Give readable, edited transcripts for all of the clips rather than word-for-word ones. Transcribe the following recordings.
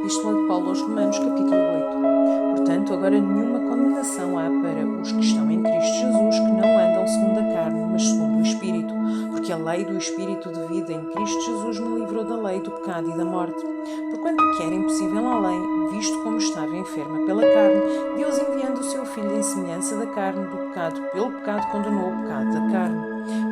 Epístola de Paulo aos Romanos, capítulo 8. Portanto, agora nenhuma condenação há para os que estão em Cristo Jesus, que não andam segundo a carne, mas segundo o Espírito. Porque a lei do Espírito de vida em Cristo Jesus me livrou da lei do pecado e da morte. Porquanto que era impossível à lei, visto como estava enferma pela carne, Deus enviando o seu Filho em semelhança da carne do pecado, pelo pecado condenou o pecado da carne,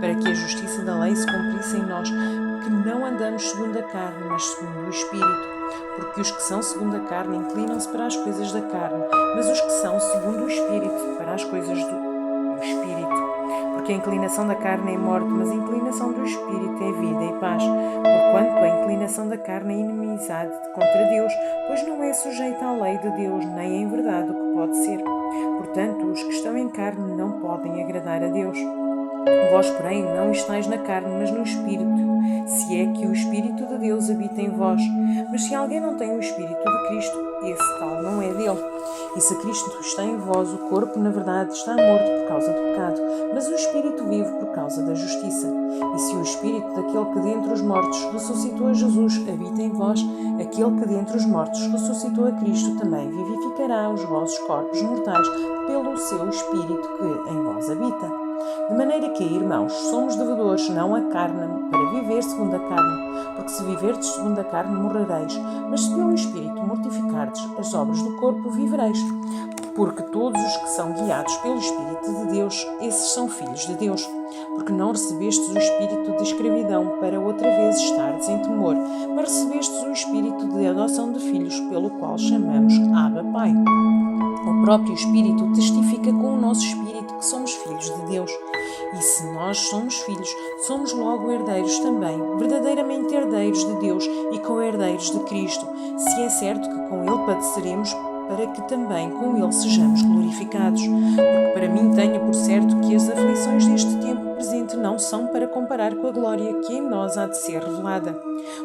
para que a justiça da lei se cumprisse em nós, que não andamos segundo a carne, mas segundo o Espírito. Porque os que são segundo a carne inclinam-se para as coisas da carne, mas os que são segundo o Espírito, para as coisas do Espírito. Porque a inclinação da carne é morte, mas a inclinação do Espírito é vida e paz. Porquanto a inclinação da carne é inimizade contra Deus, pois não é sujeita à lei de Deus, nem é em verdade o que pode ser. Portanto, os que estão em carne não podem agradar a Deus. Vós, porém, não estáis na carne, mas no Espírito, se é que o Espírito de Deus habita em vós. Mas se alguém não tem o Espírito de Cristo, esse tal não é dele. E se Cristo está em vós, o corpo, na verdade, está morto por causa do pecado, mas o Espírito vive por causa da justiça. E se o Espírito daquele que dentre os mortos ressuscitou a Jesus habita em vós, aquele que dentre os mortos ressuscitou a Cristo também vivificará os vossos corpos mortais pelo seu Espírito que em vós habita. De maneira que, irmãos, somos devedores não à carne, para viver segundo a carne, porque se viverdes segundo a carne, morrereis, mas se pelo Espírito mortificardes as obras do corpo, vivereis. Porque todos os que são guiados pelo Espírito de Deus, esses são filhos de Deus. Porque não recebestes o espírito de escravidão para outra vez estardes em temor, mas recebestes o espírito de adoção de filhos, pelo qual chamamos Abba, Pai. O próprio Espírito testifica com o nosso espírito que somos filhos de Deus. E se nós somos filhos, somos logo herdeiros também, verdadeiramente herdeiros de Deus e co-herdeiros de Cristo, se é certo que com Ele padeceremos, para que também com Ele sejamos glorificados. Porque para mim tenho por certo que as aflições deste tempo presente não são para comparar com a glória que em nós há de ser revelada.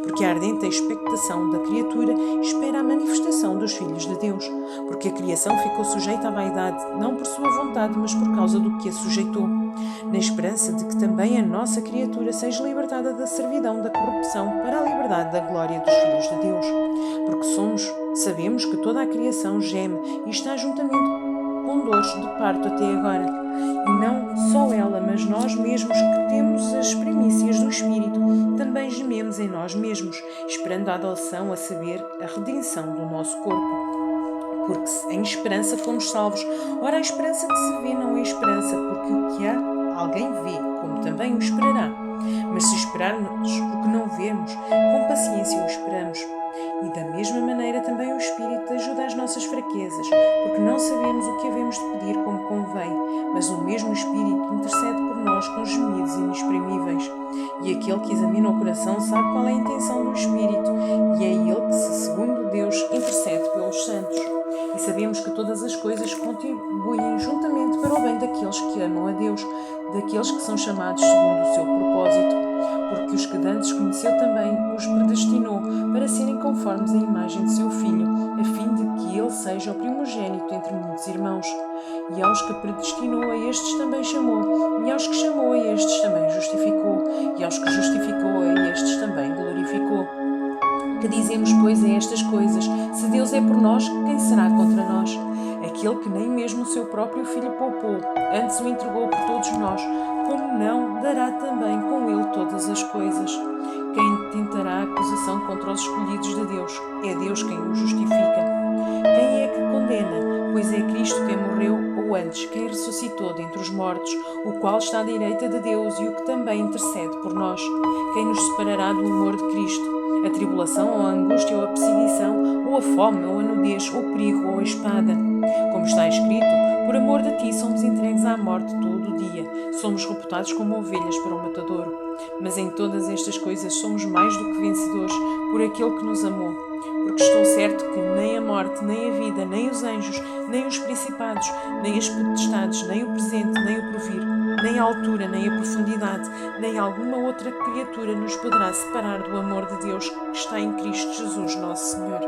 Porque a ardente expectação da criatura espera a manifestação dos filhos de Deus. Porque a criação ficou sujeita à vaidade, não por sua vontade, mas por causa do que a sujeitou, na esperança de que também a nossa criatura seja libertada da servidão da corrupção para a liberdade da glória dos filhos de Deus. Porque sabemos que toda a criação geme e está juntamente com dores de parto até agora. E não só ela, mas nós mesmos que temos as primícias do Espírito, também gememos em nós mesmos, esperando a adoção, a saber, a redenção do nosso corpo. Porque em esperança fomos salvos. Ora, a esperança que se vê não é esperança, porque o que há, alguém vê, como também o esperará. Mas se esperarmos o que não vemos, com paciência o esperamos. E da mesma maneira também o Espírito ajuda as nossas fraquezas, porque não sabemos o que havemos de pedir como convém, mas o mesmo Espírito intercede por nós com gemidos inexprimíveis. E aquele que examina o coração sabe qual é a intenção do Espírito, e é ele que, segundo Deus, intercede pelos santos. E sabemos que todas as coisas contribuem juntamente para o bem daqueles que amam a Deus, daqueles que são chamados segundo o seu propósito. Porque os que dantes conheceu também, os predestinou para serem conformes à imagem de seu Filho, a fim de que ele seja o primogênito entre muitos irmãos. E aos que predestinou, a estes também chamou, e aos que chamou, a estes também justificou, e aos que justificou, a estes também glorificou. Que dizemos, pois, a estas coisas? Se Deus é por nós, quem será contra nós? Aquele que nem mesmo o seu próprio Filho poupou, antes o entregou por todos nós, como não dará também com ele todas as coisas? Quem tentará acusação contra os escolhidos de Deus? É Deus quem o justifica. Quem é que condena? Pois é Cristo quem morreu, ou antes, quem ressuscitou dentre os mortos, o qual está à direita de Deus e o que também intercede por nós. Quem nos separará do amor de Cristo? A tribulação, ou a angústia, ou a perseguição, ou a fome, ou a nudez, ou o perigo, ou a espada. Como está escrito, por amor de ti somos entregues à morte todo o dia, somos reputados como ovelhas para o matadouro. Mas em todas estas coisas somos mais do que vencedores por aquele que nos amou. Porque estou certo que nem a morte, nem a vida, nem os anjos, nem os principados, nem as potestades, nem o presente, nem o porvir, nem a altura, nem a profundidade, nem alguma outra criatura nos poderá separar do amor de Deus que está em Cristo Jesus, nosso Senhor.